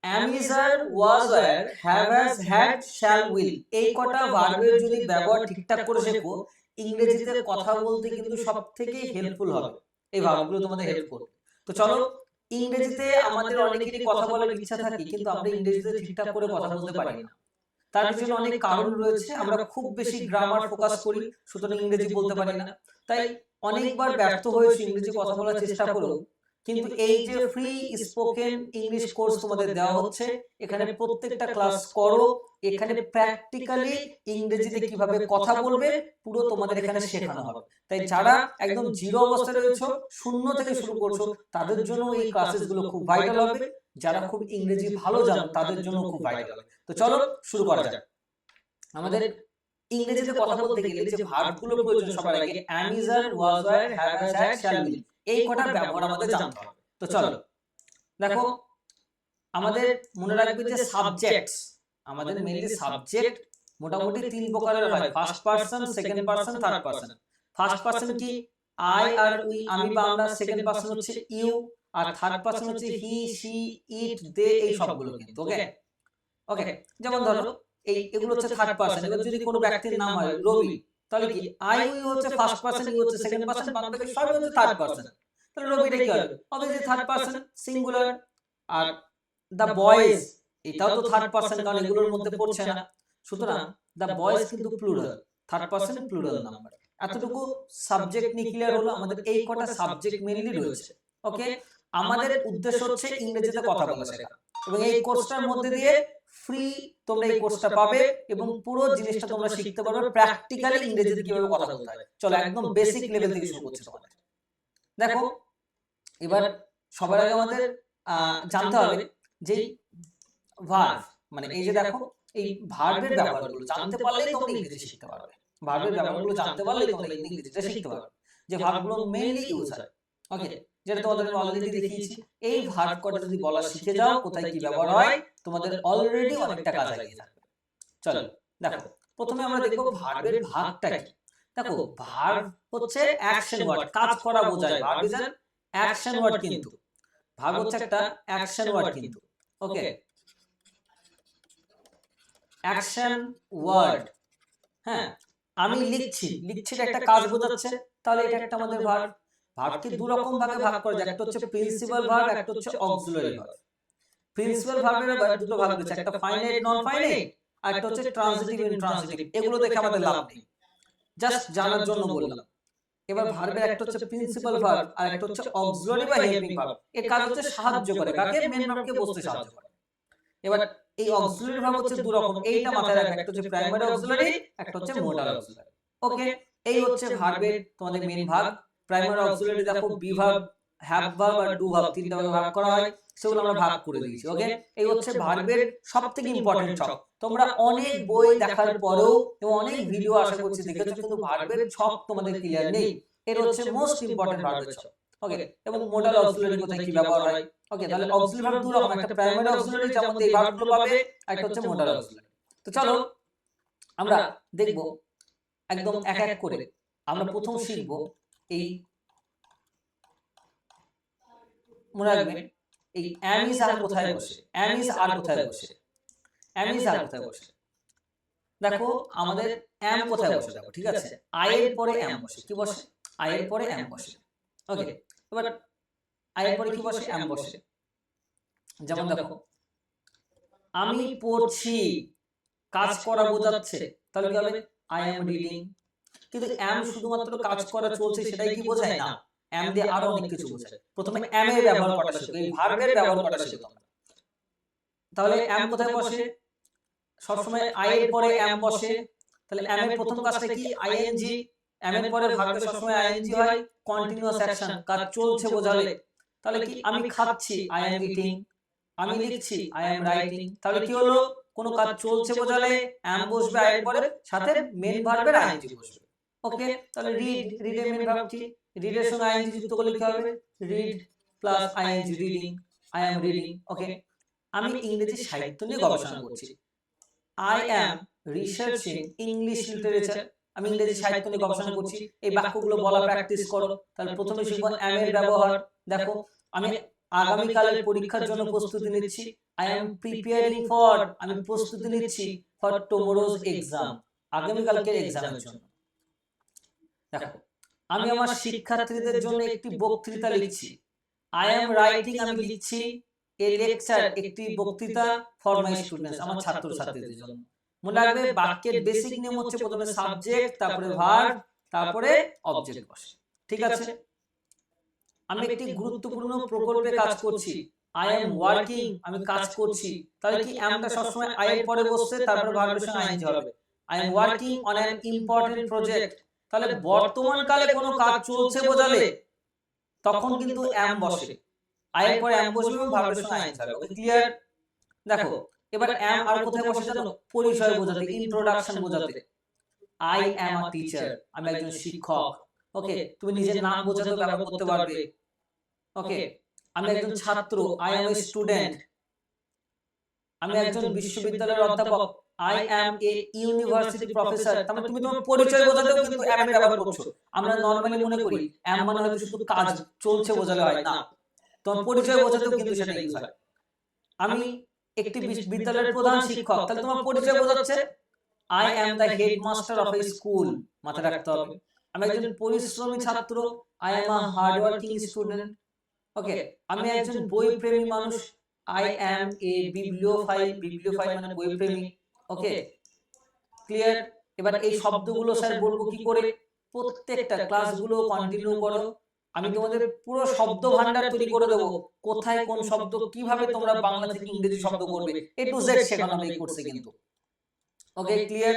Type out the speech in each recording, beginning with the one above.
am is are was were have has had shall will এই কটা ভার্বের যদি ব্যবহার ঠিকঠাক করে শেখো ইংরেজিতে কথা বলতে কিন্তু সবথেকে হেল্পফুল হবে। এই ভার্বগুলো তোমাদের হেল্প করবে। তো চলো, ইংরেজিতে আমাদের অনেকেরই কথা বলার ইচ্ছা থাকে কিন্তু আমরা ইংরেজিতে ঠিকঠাক করে কথা বলতে পারি না। তার পিছনে অনেক কারণ রয়েছে। আমরা খুব বেশি গ্রামার ফোকাস করি, সুতরাং ইংরেজি বলতে পারি না। তাই অনেকবার ব্যর্থ হয়েছি ইংরেজি কথা বলার চেষ্টা করেও। কিন্তু এই যে ফ্রি স্পোকেন ইংলিশ কোর্স তোমাদের দেওয়া হচ্ছে, এখানে প্রত্যেকটা ক্লাস করো, এখানে প্র্যাকটিক্যালি ইংরেজিতে কিভাবে কথা বলবে পুরো তোমাদের এখানে শেখানো হবে। তাই যারা একদম জিরো অবস্থায় রয়েছে, শূন্য থেকে শুরু করছো, তাদের জন্য এই ক্লাসেসগুলো খুব ভাইটাল হবে। যারা খুব ইংরেজি ভালো জানো তাদের জন্য খুব ভাইটাল হবে। তো চলো শুরু করা যাক। আমাদের ইংরেজিতে কথা বলতে গেলে যে ভার্বগুলো প্রয়োজন সবার আগে am is are was were have has had shall will, এই কটার ব্যবহার আমাদের জানতে হবে। তো চলো দেখো, আমাদের মনে রাখবে যে সাবজেক্টস, আমাদের মেইনলি সাবজেক্ট মোটামুটি তিন প্রকারের হয়, first person, second person, third person. First person কি আই আর উই, আমি বা আমরা। সেকেন্ড পারসন হচ্ছে ইউ, আর থার্ড পারসন হচ্ছে হি, শি, ইট, দে, এই সবগুলো কিন্তু। ওকে ওকে, যেমন ধরো এগুলো হচ্ছে থার্ড পারসন। এবার যদি কোনো ব্যক্তির নাম হয় রবি, তাহলে কি আই উই হচ্ছে ফার্স্ট পারসন, ইউ হচ্ছে সেকেন্ড পারসন, বাদ বাকি সবই হচ্ছে থার্ড পারসন। তাহলে রবিটা কি হবে? Obviously third person singular. Are the boys, এটাও তো থার্ড পারসন, কারণ এগুলোর মধ্যে পড়ছে না। সুতরাং দ্য বয়েজ কিন্তু plural, third person plural number. এতটুকু সাবজেক্ট নিয়ে ক্লিয়ার হলো। আমাদের এই কটা সাবজেক্ট মেইনলি রয়েছে। ওকে, আমাদের উদ্দেশ্য হচ্ছে ইংরেজিতে কথা বলা শেখা, এবং এই কোর্সটার মধ্যে দিয়ে ফ্রি তোমরা এই কোর্সটা পাবে এবং পুরো জিনিসটা তোমরা শিখতে পারবে প্র্যাকটিক্যালি ইংরেজিতে কিভাবে কথা বলতে হয়। চলো একদম বেসিক লেভেল থেকে শুরু করছি তোমাদের। দেখো, এবার সবার আগে আমাদের জানতে হবে যে ভার্ব, মানে এই যে দেখো, এই ভার্বের ব্যবহারগুলো জানতে পারলেই তোমরা ইংরেজি শিখতে পারবে। ভার্বের ব্যবহারগুলো জানতে পারলেই তোমরা ইংরেজিটা শিখতে পারবে। যে ভার্বগুলো মেইনলি ইউজ হয়, ওকে, যেটা তোমাদের অলরেডি দেখিয়েছি। এই ভার্ব কটা যদি বলা শিখে যাও কোথায় কি ব্যবহার হয়, তোমাদের অলরেডি অনেকটা কাজ এগিয়ে থাকবে। চলো দেখো, প্রথমে আমরা দেখবো ভার্বের ভাগটা কি। দেখো, ভার্ব হচ্ছে অ্যাকশন ওয়ার্ড, কাজ করা বোঝায়। Verb is an action word, কিন্তু ভার্ব হচ্ছে একটা অ্যাকশন ওয়ার্ড কিন্তু। Okay, action word. হ্যাঁ, আমি লিখছি, লিখছিটা একটা কাজ বোঝাচ্ছে, তাহলে এটা একটা আমাদের ভার্ব। ভার্বকে দু রকম ভাগে ভাগ করা যায়, একটা হচ্ছে প্রিন্সিপাল ভার্ব, একটা হচ্ছে অক্সিলারি ভার্ব। প্রিন্সিপাল ভার্বের দুটো ভাগ রয়েছে, একটা ফাইনাইট নন ফাইনাইট, আর একটা হচ্ছে ট্রান্সিটিভ ইনট্রান্সিটিভ। এগুলো দেখে আমাদের লাভ নেই, জাস্ট জানার জন্য বললাম। এবার ভার্বের একটা হচ্ছে প্রিন্সিপাল ভার্ব আর একটা হচ্ছে অক্সিলারি বা হেল্পিং ভার্ব। এর কাজ হচ্ছে সাহায্য করে, কাকে? মেন ভার্বকে বসতে সাহায্য করে। এবার এই অক্সিলারি ভার্ব হচ্ছে দু রকম, এইটা মাথায় রাখবে, একটা হচ্ছে প্রাইমারি অক্সিলারি, একটা হচ্ছে মোডাল অক্সিলারি। ওকে, এই হচ্ছে ভার্বের তোমাদের মেন ভাগ। প্রাইমারি অক্সিলারি দেখো বি ভার্ব, হ্যাভ ভার্ব আর ডু ভার্ব, তিনটা ভাগে ভাগ করা হয়, সেগুলো আমরা ভাগ করে দিয়েছি। ওকে, এই হচ্ছে ভার্বের সবথেকে ইম্পর্টেন্ট ছক। তোমরা অনেক বই দেখার পরেও এবং অনেক ভিডিও আশা করছি দেখেছো, কিন্তু ভার্বের ছক তোমাদের ক্লিয়ার নেই। এর হচ্ছে মোস্ট ইম্পর্টেন্ট ভার্বের ছক। ওকে, এবং মোডাল অক্সিলারি কোথায় কি ব্যবহার হয়। ওকে, তাহলে অক্সিলারি ভার্ব দু রকম, একটা প্রাইমারি অক্সিলারি যেমন এই ভার্বগুলো পাবে, একটা হচ্ছে মোডাল অক্সিলারি। তো চলো আমরা দেখব একদম এক এক করে। আমরা প্রথম শিখব এই, মনে রাখবেন এই am is আর কোথায় বসে, am is আর কোথায় বসে, am is আর কোথায় বসে। দেখো আমাদের am কোথায় বসে, দেখো ঠিক আছে, I এর পরে am বসে। কি বসে? I এর পরে am বসে। ওকে, এবার I এর পরে কি বসে? am বসে। যেমন দেখো, আমি পড়ছি, কাজ করা বোঝাচ্ছে, তাহলে কি হবে? I am reading। কিন্তু am শুধুমাত্র কাজ করা চলছে সেটাই কি বোঝায়? না, am দিয়ে আরো অনেক কিছু বোঝায়। প্রথমে am এর ব্যবহার করা শিখো, এই ভার্বের ব্যবহার করা শিখো। তাহলে am কোথায় বসে? সবসময় I এর পরে am বসে। তাহলে am এর প্রথম কাজটা কি? ing। am এর পরে ভার্বে সবসময় ing হয়, কন্টিনিউয়াস অ্যাকশন, কাজ চলছে বোঝালে। তাহলে কি? আমি খাচ্ছি, I am eating। আমি লিখছি, I am writing। তাহলে কি হলো? কোনো কাজ চলছে বোঝালে am বসবে I এর পরে, সাথে মেন ভার্বের ing বসবে। ওকে, তাহলে রিড, রিড এর মেন ভার্ব কি? রিড এর সঙ্গে ing যুক্ত করলে কি হবে? Read plus ing, reading, I am reading। ওকে, আমি ইংরেজি সাহিত্য নিয়ে গবেষণা করছি, I am researching English literature। আমি ইংরেজি সাহিত্য নিয়ে গবেষণা করছি। এই বাক্যগুলো বলা প্র্যাকটিস করো। তাহলে প্রথমে শিখবো am এর ব্যবহার। দেখো, আমি আগামীকালের পরীক্ষার জন্য প্রস্তুতি নিচ্ছি। আই এম প্রিপেয়ারিং ফর, আমি প্রস্তুতি নিচ্ছি ফর টুমরোজ এক্সাম, আগামীকালকের এক্সামের জন্য। দেখো, আমি আমার শিক্ষার্থীদের জন্য একটি বক্তৃতা লিখছি। আই এম রাইটিং, আমি লিখছি এ লেকচার, একটি বক্তৃতা ফর মাই স্টুডেন্টস, আমার ছাত্রছাত্রীদের জন্য। মনে রাখবে বাক্যের বেসিক নিয়ম হচ্ছে প্রথমে সাবজেক্ট, তারপরে ভার্ব, তারপরে অবজেক্ট বসে। ঠিক আছে? আমি একটি গুরুত্বপূর্ণ প্রকল্পে কাজ করছি। আই এম ওয়ার্কিং, আমি কাজ করছি। তাহলে কি এমটা সবসময় আই এর পরে বসছে, তারপরে ভার্বের সঙ্গে আইএনজি হবে। I am working on an important project. তাহলে বর্তমান কালে কোনো কাজ চলছে বোঝালে তখন কিন্তু এম বসে, আই এর পরে এম বসবে এবং ভার্বের সঙ্গে আইএনজি হবে। ওকে, ক্লিয়ার? দেখো, এবার এম আর কোথায় বসে জানো? পরিচয় বোঝাতে, ইন্ট্রোডাকশন বোঝাতে। আই অ্যাম আ টিচার, আমি একজন শিক্ষক। ওকে, তুমি নিজের নাম বোঝাতেও ব্যবহার করতে পারবে। ওকে, আমি একজন ছাত্র, আই অ্যাম এ স্টুডেন্ট। আমি একজন বিশ্ববিদ্যালয়ের অধ্যাপক, I am a university professor. তার মানে তুমি তোমার পরিচয় বোঝাতেও কিন্তু অ্যাম এর ব্যবহার করছো। আমরা নরমালি মনে করি অ্যাম মানে হয়তো শুধু কাজ চলছে বোঝালে হয় না, তোমার পরিচয় বোঝাতেও কিন্তু সেটা ইউজ হয়। আমি একটি বিদ্যালয়ের প্রধান শিক্ষক, তাহলে তোমার পরিচয় বোঝাচ্ছে I am the headmaster of a school, মাথায় রাখতে হবে। আমি একজন পরিশ্রমী ছাত্র, I am a hard working student. Okay, আমি একজন বই প্রেমী মানুষ, আই অ্যাম এ বিবলিওফাইল, বিবলিওফাইল মানে বই প্রেমী। ওকে, ক্লিয়ার? এবার এই শব্দগুলো স্যার বলবো কি করে? প্রত্যেকটা ক্লাসগুলো কন্টিনিউ করো, আমি তোমাদের পুরো শব্দ ভান্ডার তৈরি করে দেবো, কোথায় কোন শব্দ কিভাবে তোমরা বাংলা থেকে ইংরেজি শব্দ করবে, এ টু জেড শেখানো হবে এই কোর্সে কিন্তু। ওকে, ক্লিয়ার?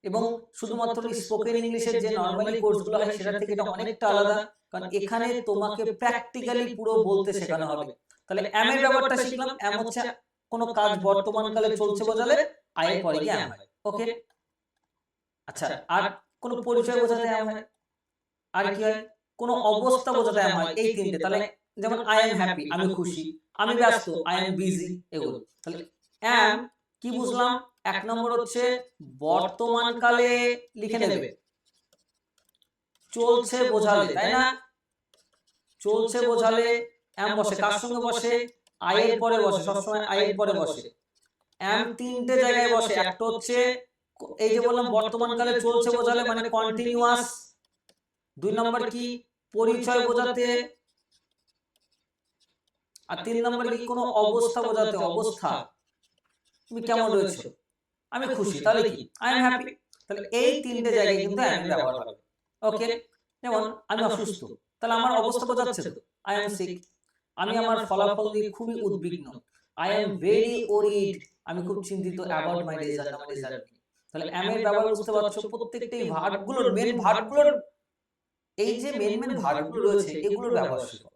এবং শুধুমাত্র স্পোকেন ইংলিশের যে নরমালি কোর্সগুলো হয় সেটা থেকে এটা অনেকটা আলাদা, কারণ এখানে তোমাকে প্র্যাকটিক্যালি পুরো বলতে শেখানো হবে। তাহলে এম এর ব্যাপারটা শিখলাম। এম হচ্ছে কোনো কাজ বর্তমানকালে চলছে বোঝালে আই এর পরে গিয়ে এম হয়। ওকে, আচ্ছা, আর কোনো পরিচয় বোঝাতে এম হয়, আর কি হয়? কোনো অবস্থা বোঝাতে এম হয়। এই তিনটে। তাহলে যেমন আই এম হ্যাপি, আমি খুশি, আমি ব্যস্ত, আই এম বিজি, এগুলো। তাহলে এম কি বুঝলাম? এক নম্বর হচ্ছে বর্তমানকালে লিখে নেবে, চলছে বোঝালে, তাই না? চলছে বোঝালে এম বসে, কার সঙ্গে বসে? আই এর পরে বসে, সবসময় আই এর পরে বসে। এম তিনটে জায়গায় বসে। একটা হচ্ছে এই যে বললাম বর্তমানকালে চলছে বোঝালে মানে কন্টিনিউয়াস। দুই নম্বর কি? পরিচয় বোঝাতে। আর তিন নম্বর কি? কোনো অবস্থা বোঝাতে, অবস্থা, তুমি কেমন রয়েছো, আমি খুশি, তাহলে কি? I am happy. তাহলে এই তিনটে জায়গায় কিন্তু এম ব্যবহার হবে। ওকে, যেমন আমি অসুস্থ, তাহলে আমার অবস্থা বোঝাচ্ছে তো, আই এম সিক। আমি আমার ফলাফল নিয়ে খুবই উদ্বিগ্ন, আই এম ভেরি ওরিড, আমি খুব চিন্তিত অ্যাবাউট মাই রেজাল্ট, আমার রেজাল্ট নিয়ে। তাহলে এম এর ব্যবহার বুঝতে পারছো? প্রত্যেকটাই ভার্বগুলোর মেন ভার্বগুলোর, এই যে মেন মেন ভার্বগুলো রয়েছে এগুলোর ব্যবহার শিখো।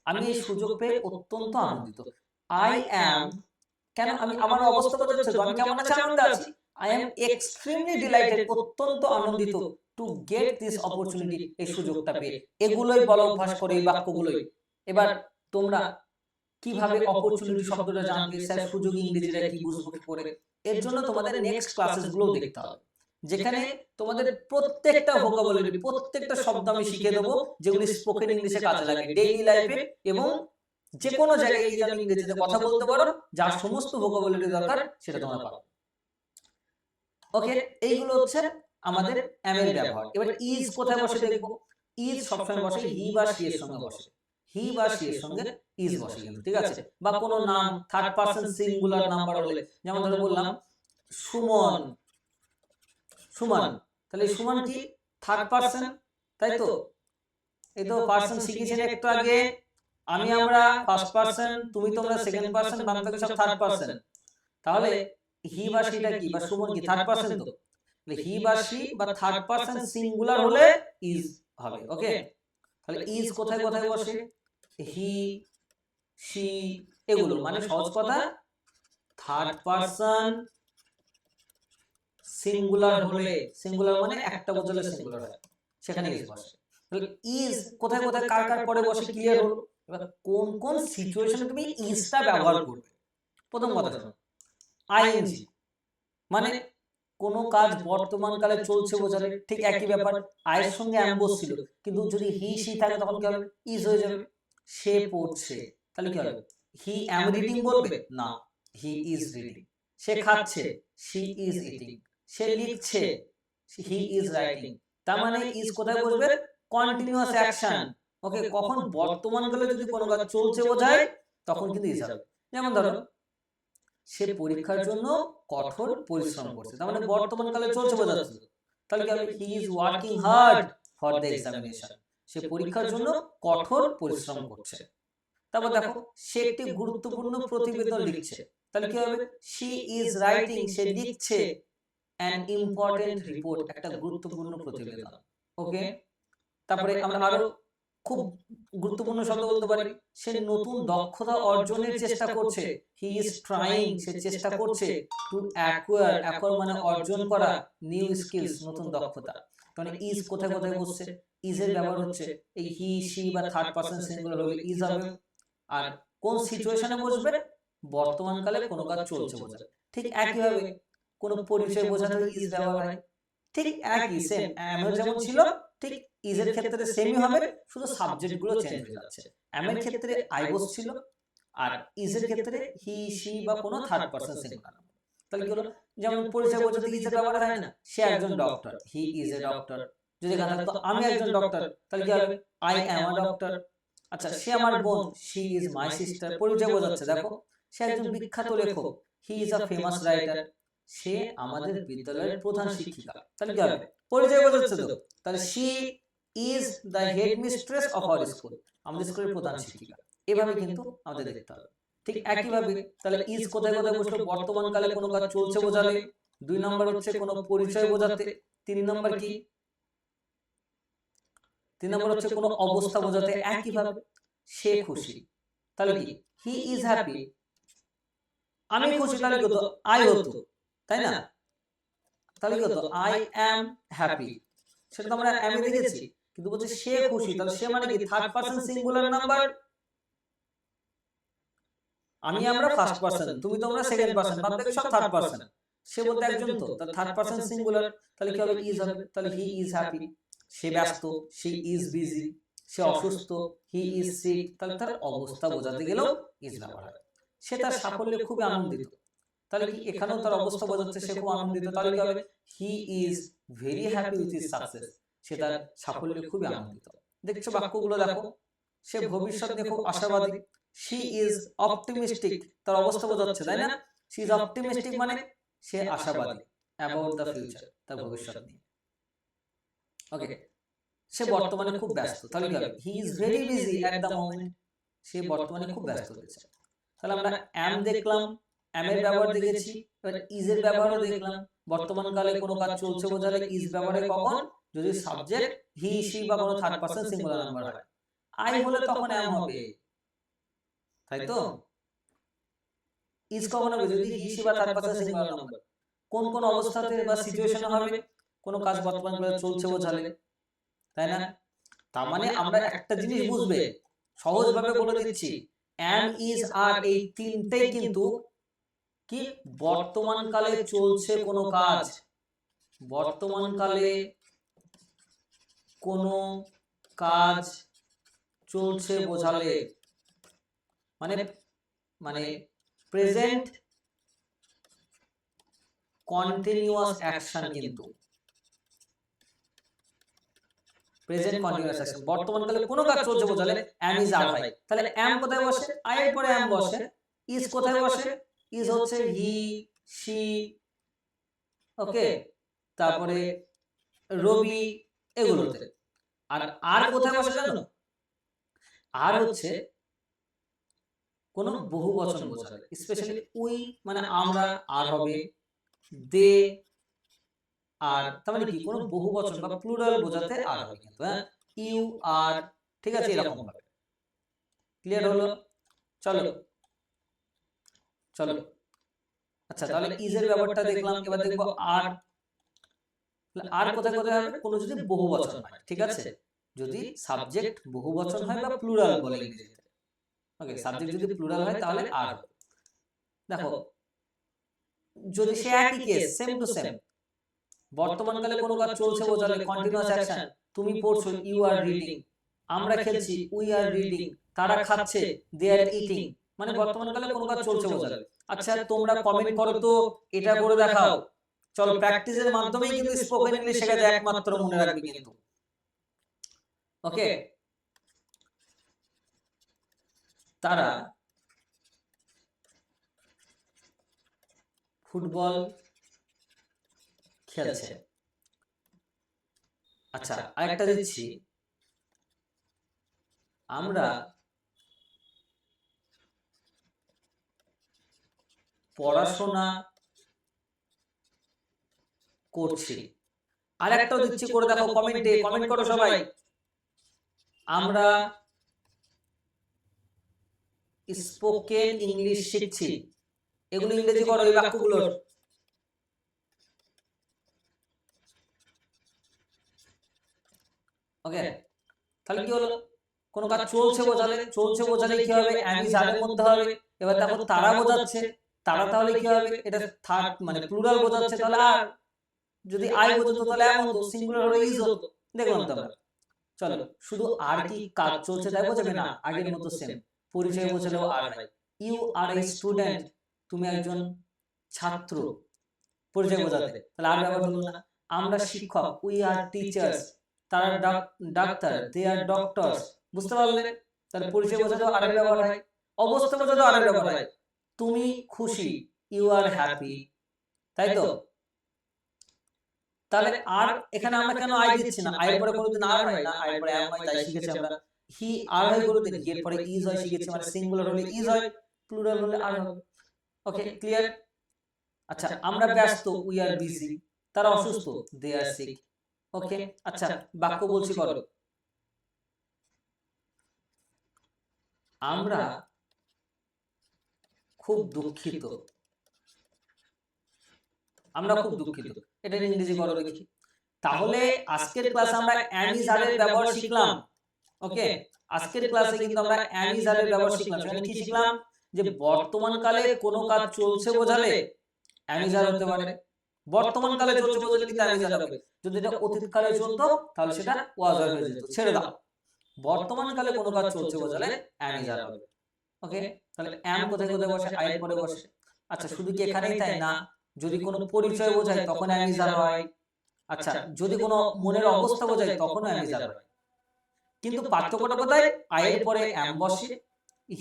আমি এই সুযোগ পেয়ে অত্যন্ত আনন্দিত, আই অ্যাম, কেন? আমি আমার অবস্থা বোঝাচ্ছে তো, আমি কেমন আছি? আনন্দে আছি। আই এম এক্সট্রিমলি ডিলাইটেড, অত্যন্ত আনন্দিত, টু গেট দিস অপরচুনিটি, এই সুযোগটা পেয়ে। এগুলোই বলা অভ্যাস করে, এই বাক্যগুলোই। এবার তোমরা কিভাবে অপরচুনিটি শব্দটা জানবে, স্যার সুযোগ ইংরেজিটা কি বুঝবো কি করে? এর জন্য তোমাদের নেক্সট ক্লাসেস গুলো দেখতে হবে, যেখানে তোমাদের প্রত্যেকটা ভোকাবুলারি, প্রত্যেকটা শব্দ আমি শিখিয়ে দেবো যেগুলি স্পোকেন ইংলিশে কাজে লাগে ডেইলি লাইফে, এবং যে কোনো জায়গায় এই যেন ইংরেজিতে কথা বলতে পারো, যার সমস্ত ভোকাবুলারি দরকার সেটা তোমরা পাবে। ওকে, এইগুলো হচ্ছে আমাদের এম এর ব্যবহার। এবার ইজ কোথায় বসে দেখবো। ইজ সবসময় বসে হি বা শি এর সঙ্গে বসে, হি বা শি এর সঙ্গে ইজ বসে কিন্তু, ঠিক আছে? বা কোনো নাম থার্ড পারসন সিঙ্গুলার নাম্বার হলে, যেমন ধরে বললাম সুমন, সুমন, তাহলে সুমন কি? থার্ড পারসন, তাই তো? এই তো পারসন শিখেছেন একটু আগে। আমি আমরা ফার্স্ট পারসন, তুমি তোমরা সেকেন্ড পারসন, বাকি সব থার্ড পারসন। তাহলে হি বা শিটা কি, বা সুমন কি? থার্ড পারসন তো। তাহলে হি বা শি বা থার্ড পারসন সিঙ্গুলার হলে ইজ হবে। ওকে, তাহলে ইজ কোথায় কোথায় বসে? হি, শি, এগুলো মানে সহজ কথা, থার্ড পারসন সিঙ্গুলার হলে, সিঙ্গুলার মানে একটা বোঝালে সিঙ্গুলার হয়, সেখানে ইজ বসে। তাহলে ইজ কোথায় কোথায় কার কার পরে বসে ক্লিয়ার হলো। এবার কোন কোন সিচুয়েশনে তুমি ইজটা ব্যবহার করবে। প্রথম কথা শোনো, আইএনজি মানে কোনো কাজ বর্তমানকালে চলছে বোঝালে, ঠিক একই ব্যাপার, আয়ের সঙ্গে এম বসছিল, কিন্তু যদি হি শি থাকে তখন কি হবে? ইজ হয়ে যাবে। সে পড়ছে, তাহলে কি হবে? হি অ্যাম রিডিং বলবে না, হি ইজ রিডিং। সে খাচ্ছে, শি ইজ ইটিং। সে লিখছে, হি ইজ রাইটিং। তার মানে ইজ কোথায় বসবে? Continuous action. ওকে, কখন বর্তমান কালে যদি কোনো কাজ চলছে বোঝায় তখন কিন্তু ইজ হবে। যেমন ধরো সে পরীক্ষার জন্য কঠোর পরিশ্রম করছে, তার মানে বর্তমান কালে চলছে বোঝাচ্ছে। তাহলে কি হবে? He is working hard for the examination. সে পরীক্ষার জন্য কঠোর পরিশ্রম করছে। তারপর দেখো সে একটি গুরুত্বপূর্ণ প্রতিবেদন লিখছে, তাহলে কি হবে? শি ইজ রাইটিং, সে লিখছে অ্যান ইম্পর্টেন্ট রিপোর্ট, একটা গুরুত্বপূর্ণ প্রতিবেদন। ওকে, তারপরে আমরা আরো খুব গুরুত্বপূর্ণ শব্দ বলতে পারি, সে নতুন দক্ষতা অর্জনের চেষ্টা করছে। হি ইজ ট্রাইং, সে চেষ্টা করছে টু অ্যাকোয়ার, অ্যাকোয়ার মানে অর্জন করা, নিউ স্কিলস, নতুন দক্ষতা। মানে ইজ কোথায় কোথায় বসছে? ইজ এর ব্যবহার হচ্ছে এই হি, শি বা থার্ড পারসন সিঙ্গুলার হলে ইজ হবে। আর কোন সিচুয়েশনে বসবে? বর্তমান কালে কোনো কাজ চলছে বোঝায়। ঠিক একইভাবে কোন পরিচয় বোঝাতে ইজ ব্যবহার হয়। ঠিক একই সেম, এমন যেমন ছিল ঠিক ইজ এর ক্ষেত্রে সেমই হবে, শুধু সাবজেক্ট গুলো চেঞ্জ হয়ে যাচ্ছে। এম এর ক্ষেত্রে আই বসছিল, আর ইজ এর ক্ষেত্রে হি, শি বা কোনো থার্ড পারসন সিঙ্গুলার। তাহলে কি হলো? যেমন পরিচয় বোঝাতে ইজ এর ব্যবহার হয় না, সে একজন doctor, he is a doctor. যদি এখানে থাকতো আমি একজন ডক্টর, তাহলে কি হবে? I am a doctor. আচ্ছা, সে আমার বোন, শি ইজ মাই সিস্টার। পরিচয় বোঝাচ্ছে, দেখো সে একজন বিখ্যাত লেখক, he is a famous writer. সে আমাদের বিদ্যালয়ের প্রধান শিক্ষিকা। তাহলে কি হবে? পরিচয় বোঝাচ্ছে তো। তাহলে she is the head mistress of our school, আমাদের স্কুলের প্রধান শিক্ষিকা। এভাবে কিন্তু আমাদের দেখতে হবে। ঠিক একইভাবে তাহলে ইজ কোথায় কোথায় বসলো? বর্তমান কালে কোনো কাজ চলছে বোঝালে। 2 নম্বর হচ্ছে কোনো পরিচয় বোঝাতে। 3 নম্বর কি? 3 নম্বর হচ্ছে কোনো অবস্থা বোঝাতে। একইভাবে সে খুশি, তাহলে কি? He is happy. আমি খুশি, তাহলে কি হতো? আই হতো, তাই না? তাহলে কি হতো? I am happy. সেটা তো আমরা অ্যামে দেখেছি, কিন্তু বলছে সে খুশি, তাহলে সে মানে কি? Third person singular number. আমি আমরা ফার্স্ট পারসন, তুমি তোমরা সেকেন্ড পারসন, বাদ বাকি সব থার্ড পারসন। সে বলতে একজন তো, তাহলে থার্ড পারসন সিঙ্গুলার। তাহলে কি হবে? ইজ হবে। তাহলে হি ইজ হ্যাপি। সে ব্যস্ত, শি ইজ বিজি। সে অসুস্থ, হি ইজ সিক। তাহলে তার অবস্থা বোঝাতে গেলেও ইজ ব্যবহার হয়। সে তার সাফল্যে খুবই আনন্দিত, তাহলে কি এখানেও তার অবস্থা বোঝাচ্ছে সে খুব আনন্দিত। তাহলে কি হবে? He is very happy with his success, সে তার সাফল্যে খুবই আনন্দিত। দেখছো বাক্যগুলো দেখো, সে ভবিষ্যৎ নিয়ে খুব আশাবাদী। শি ইজ অপটিমিস্টিক, তার অবস্থা বোঝাচ্ছে, তাই না? শি ইজ অপটিমিস্টিক মানে সে আশাবাদী অ্যাবাউট দ্য ফিউচার, তার ভবিষ্যৎ নিয়ে। ওকে, সে বর্তমানে খুব ব্যস্ত, তাহলে কি হবে? He is very busy at the moment, সে বর্তমানে খুব ব্যস্ত রয়েছে। তাহলে আমরা অ্যাম দেখলাম, অ্যাম এর ব্যবহার দেখেছি, এবার ইজ এর ব্যবহারও দেখলাম। বর্তমান কালে কোনো কাজ চলছে বোঝালে ইজ ব্যবহারে কখন? যদি সাবজেক্ট হি, শি বা কোনো থার্ড পারসন সিঙ্গুলার নাম্বার হয়। আই হলে তখন অ্যাম হবে, তাই তো? ইজ কখন হবে? যদি হি, শি বা থার্ড পারসন সিঙ্গুলার নাম্বার। কোন কোন অবস্থাতে বা সিচুয়েশনে হবে? কোনো কাজ বর্তমান কালে চলছে বোঝালে, তাই না? তার মানে আমরা একটা জিনিস বুঝবে, সহজভাবে বলে দিচ্ছি, অ্যাম, ইজ, আর এই তিনটেই কিন্তু কি? বর্তমান কালে চলছে কোনো কাজ, বর্তমান কালে কোনো কাজ চলছে বোঝালে, মানে মানে প্রেজেন্ট কন্টিনিউয়াস অ্যাকশন, কিন্তু প্রেজেন্ট কন্টিনিউয়াস অ্যাকশন। বর্তমান কালে কোনো কাজ চলছে বোঝালে অ্যাম, ইজ, আর হয়। তাহলে অ্যাম কোথায় বসে? আই এর পরে অ্যাম বসে। ইজ কোথায় বসে? ইজ হচ্ছে হি, শি, ওকে, তারপরে রবি, এগুলোতে। আর আর কোথায় বসে জানো? আর হচ্ছে কোন বহু বচন বোঝালে, স্পেশালি উই মানে আমরা, আর হবে দে, আর তার মানে কি? কোন বহু বচন বা প্লুরাল বোঝাতে আর হবে কিন্তু, হ্যাঁ, ইউ, আর, ঠিক আছে, এরকম ভাবে। ক্লিয়ার হলো? চলো চলো, আচ্ছা, তাহলে ইজ এর ব্যাপারটা দেখলাম, এবার দেখবো আর। আর কোথায় কোথায় হবে? কোনো যদি বহু বচন হয়, ঠিক আছে, যদি সাবজেক্ট বহু বচন হয় বা প্লুরাল বলে ইংরেজিতে। ওকে, সাবজেক্ট যদি প্লুরাল হয় তাহলে আর হবে। দেখো, যদি সে একই কেস, সেম টু সেম, বর্তমান কালে কোনো কাজ চলছে বোঝালে কন্টিনিউয়াস অ্যাকশন, তুমি পড়ছো, ইউ আর রিডিং, আমরা খেলছি, উই আর রিডিং, তারা খাচ্ছে, দে আর ইটিং, মানে বর্তমান কালে কোনো কাজ চলছে বোঝাবে। আচ্ছা তোমরা কমেন্ট করো তো, এটা করে দেখাও। চলো প্র্যাকটিসের মাধ্যমেই কিন্তু স্পোকেন ইংলিশ শেখা যায়, একমাত্র মনে রাখবে কিন্তু। ওকে, তারা ফুটবল খেলছে। আচ্ছা আরেকটা দিচ্ছি, আমরা পড়াশোনা করছি। আরেকটাও দিচ্ছি, করে দেখো কমেন্টে, কমেন্ট করো সবাই। আমরা স্পোকেন ইংলিশ শিখছি। এগুলো ইংরেজি করো এই বাক্যগুলোর। ওকে, তাহলে কি হলো, কোনো কাজ চলছে বোঝালে, চলছে বোঝালে কি হবে, আমি যাদের মধ্যে হবে। এবার দেখো তারা বোঝাচ্ছে, তারা তাহলে কি হবে, এটা থার্ড মানে প্লুরাল বোঝাচ্ছে, তাহলে আর যদি আই বোঝাতো তাহলে এমন হতো, সিঙ্গুলার হলে ইজ হতো। দেখলাম তো আমরা। চলো শুধু আর কি কাজ চলছে তাই বোঝাবে না, আগের মতো সেম পরিচয় বোঝালেও আর হয়। ইউ আর এ স্টুডেন্ট, তুমি একজন ছাত্র, পরিচয় বোঝাতে, তাহলে আর ব্যবহার হলো না। আমরা শিক্ষক, উই আর টিচার্স, তারা ডাক্তার, দে আর ডক্টরস, বুঝতে পারলে? তাহলে পরিচয় বোঝাতেও আর ব্যবহার হয়, অবস্থা বোঝাতেও আর ব্যবহার হয়। তুমি খুশি, ইউ আর হ্যাপি, তাই তো? তাহলে আর এখানে আমরা কেন আই দিচ্ছি না, আই এর পরে কোনোদিন আর হয় না, আই এর পরে এম হয়, তাই শিখেছি আমরা। হি আর হয় কোনোদিন, হি এর পরে ইজ হয় শিখেছি, মানে সিঙ্গুলার হলে ইজ হয়, প্লুরাল হলে আর হবে। Okay clear? আচ্ছা আমরা ব্যস্ত, উই আর বিজি, তারা অসুস্থ, দে আর সিক। ওকে আচ্ছা বাক্য বলছি করো। আমরা খুব দুঃখিত, আমরা খুব দুঃখিত, এটা ইংরেজি করো দেখি। তাহলে আজকের ক্লাসে আমরা অ্যাম ইজ আর এর ব্যবহার শিখলাম। ওকে, আজকের ক্লাসে কিন্তু আমরা অ্যাম ইজ আর এর ব্যবহার শিখলাম। সেখানে কি শিখলাম, যে বর্তমান কালে কোনো কাজ চলছে বোঝালে অ্যাম ইজ আর হতে পারে, বর্তমান কালে চলছে বোঝালে কিন্তু অ্যাম ইজ আর হবে। যদি এটা অতীত কালে চলতো তাহলে সেটা ওয়াজ আর হয়ে যেত, ছেড়ে দাও। বর্তমান কালে কোনো কাজ চলছে বোঝালে অ্যাম ইজ আর হবে। ওকে, তাহলে অ্যাম কোথায় কোথায় বসে, আই এর পরে বসে। আচ্ছা শুধু কি এখানেই তাই না, যদি কোনো পরিচয় বোঝায় তখন অ্যাম ইজ আর হয়। আচ্ছা যদি কোনো মনের অবস্থা বোঝায় তখনও অ্যাম ইজ আর হয়। কিন্তু পার্থক্যটা কোথায়, আই এর পরে অ্যাম বসে,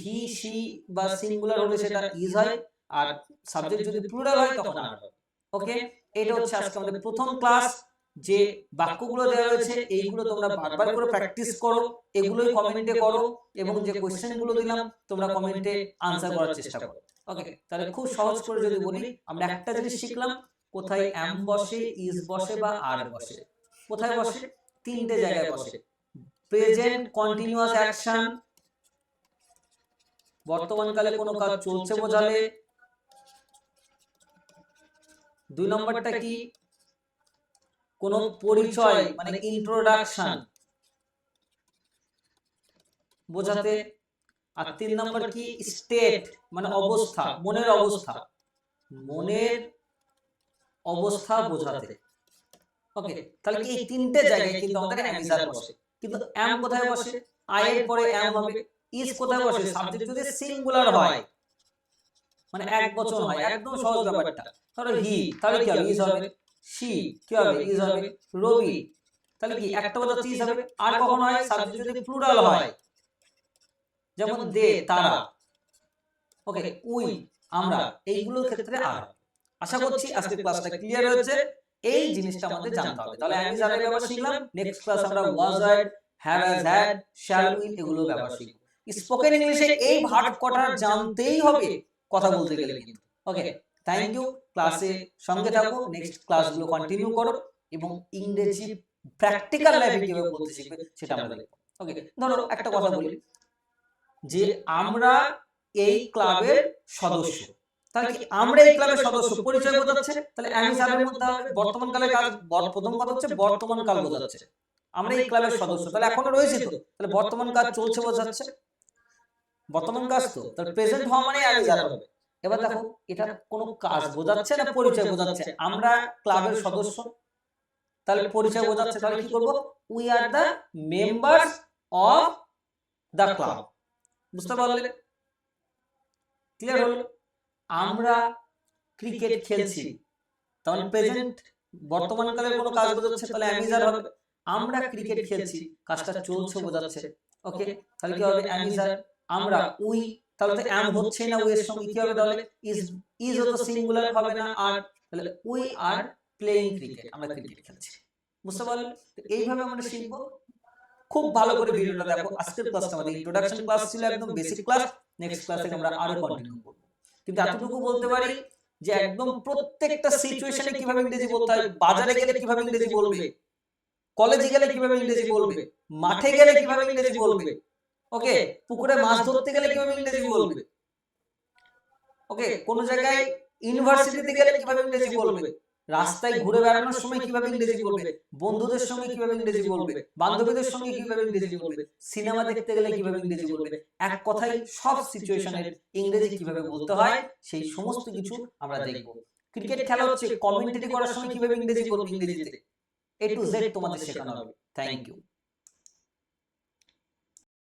হি সি বা সিঙ্গুলার হলে সেটা ইজ হয়, আর সাবজেক্ট যদি প্লুরাল হয় তখন আর হয়। ওকে, এটা হচ্ছে আজকে আমাদের প্রথম ক্লাস। যে বাক্যগুলো দেওয়া রয়েছে এইগুলো তোমরা বারবার করে প্র্যাকটিস করো, এগুলোই কমেন্টে করো, এবং যে কোশ্চেনগুলো দিলাম তোমরা কমেন্টে আনসার করার চেষ্টা করো। ওকে, তাহলে খুব সহজ করে যদি বলি, আমরা একটা জিনিস শিখলাম, কোথায় অ্যাম বসে, ইজ বসে বা আর বসে। কোথায় বসে, তিনটে জায়গায় বসে। প্রেজেন্ট কন্টিনিউয়াস অ্যাকশন, বর্তমানকালে কোনো কাজ চলছে বোঝালে। দুই নম্বরটা কি, কোনো পরিচয় মানে ইন্ট্রোডাকশন বোঝাতে। আর তিন নম্বর কি, স্টেট মানে অবস্থা, মনের অবস্থা, মনের অবস্থা বোঝাতে। ওকে, তাহলে এই তিনটে জায়গায় কিন্তু আমাদের অ্যাম ইজ আর বসে। কিন্তু অ্যাম কোথায় বসে, আই এর পরে অ্যাম হবে। ইজ কোথায় বসে, সাবজেক্ট যদি সিঙ্গুলার হয়, মানে এক বচন হয়, একদম সহজ ব্যাপারটা। ধরো হি, তাহলে কি হবে, ইজ হবে। সি কি হবে, ইজ হবে। রবি, তাহলে কি একটা বোঝাচ্ছে ইজ হবে। আর কখন হয়, সাবজেক্ট যদি প্লুরাল হয়, যেমন দে তারা, ওকে উই আমরা, এইগুলোর ক্ষেত্রে আর। আশা করছি আজকের ক্লাসটা ক্লিয়ার হয়েছে। এই জিনিসটা আমাদের জানতে হবে। তাহলে অ্যাম ইজ আর এর ব্যবহার শিখলাম। নেক্সট ক্লাস আমরা was had, have has had, shall will এগুলো ব্যবহার শিখব। স্পোকেন ইংলিশে এই ভার্ব কটা জানতেই হবে কথা বলতে গেলে কিন্তু। ওকে, থ্যাংক ইউ। ক্লাসে সঙ্গে থাকো, নেক্সট ক্লাসগুলো কন্টিনিউ করো, এবং ইংরেজি প্র্যাকটিক্যাল লাইফে কিভাবে বলতে শিখবে সেটা আমরা দেখব। ওকে, ধরো একটা কথা বলি, যে আমরা এই ক্লাবের সদস্য, তাহলে কি আমরা এই ক্লাবের সদস্য, পরিচয় বোঝাচ্ছে, তাহলে অ্যাম ইজ আর এর মধ্যে হবে। বর্তমান কালের কাজ, প্রথম কথা হচ্ছে বর্তমান কাল বোঝাচ্ছে, আমরা এই ক্লাবের সদস্য, তাহলে এখনো রয়েছে তো, তাহলে বর্তমান কাজ চলছে বোঝাচ্ছে, বর্তমান কাজ তো, তাহলে প্রেজেন্ট হওয়া মানে অ্যাম ইজ আর হবে। এবার দেখো এটা কোনো কাজ বোঝাচ্ছে না পরিচয় বোঝাচ্ছে, আমরা ক্লাবের সদস্য, তাহলে পরিচয় বোঝাচ্ছে, তাহলে কি করব, we are the members of the club. বুঝতে পারলে? ক্লিয়ার হলো? আমরা ক্রিকেট খেলছি, তাহলে প্রেজেন্ট বর্তমানকালে কোনো কাজ বোঝাচ্ছে, তাহলে অ্যাম ইজ আর হবে। আমরা ক্রিকেট খেলছি, কাজটা চলছে বোঝাচ্ছে। ওকে, তাহলে কি হবে? অ্যাম ইজ আর। আমরা উই, তাহলে তো অ্যাম হচ্ছে না, উই এর সঙ্গে কি হবে তাহলে? ইজ। ইজ তো সিঙ্গুলার হবে না, আর তাহলে উই আর প্লেইং ক্রিকেট, আমরা ক্রিকেট খেলছি। বুঝতে পারলে? এইভাবে আমরা শিখবো। খুব ভালো করে ভিডিওটা দেখো। আজকের ক্লাসটা আমাদের ইন্ট্রোডাকশন ক্লাস ছিল, একদম বেসিক ক্লাস। নেক্সট ক্লাসে আমরা আরো কন্টিনিউ করব। কিন্তু এতটুকু বলতে পারি যে একদম প্রত্যেকটা সিচুয়েশনে কিভাবে ইংরেজি বলতে হয়, বাজারে গেলে কিভাবে ইংরেজি বলবে, কলেজে গেলে কিভাবে ইংরেজি বলবে, মাঠে গেলে কিভাবে ইংরেজি বলবে, ওকে, পুকুরে মাছ ধরতে গেলে কিভাবে ইংরেজি বলবে, ওকে, কোন জায়গায় ইউনিভার্সিটিতে গেলে কিভাবে ইংরেজি বলবে, রাস্তায় ঘুরে বেড়ানোর সময় কিভাবে ইংরেজি বলবে, বন্ধুদের সঙ্গে কিভাবে ইংরেজি বলবে, বান্ধবীদের সঙ্গে কিভাবে ইংরেজি বলবে, সিনেমা দেখতে গেলে কিভাবে ইংরেজি বলবে, এক কথায় সব সিচুয়েশনের ইংরেজি কিভাবে বলতে হয় সেই সমস্ত কিছু আমরা দেখব। ক্রিকেট খেলা হচ্ছে, কমেন্ট্রি করার সময় কিভাবে ইংরেজি বলবে, ইংরেজিতে A to Z তোমাদের শেখানো হবে। Thank you.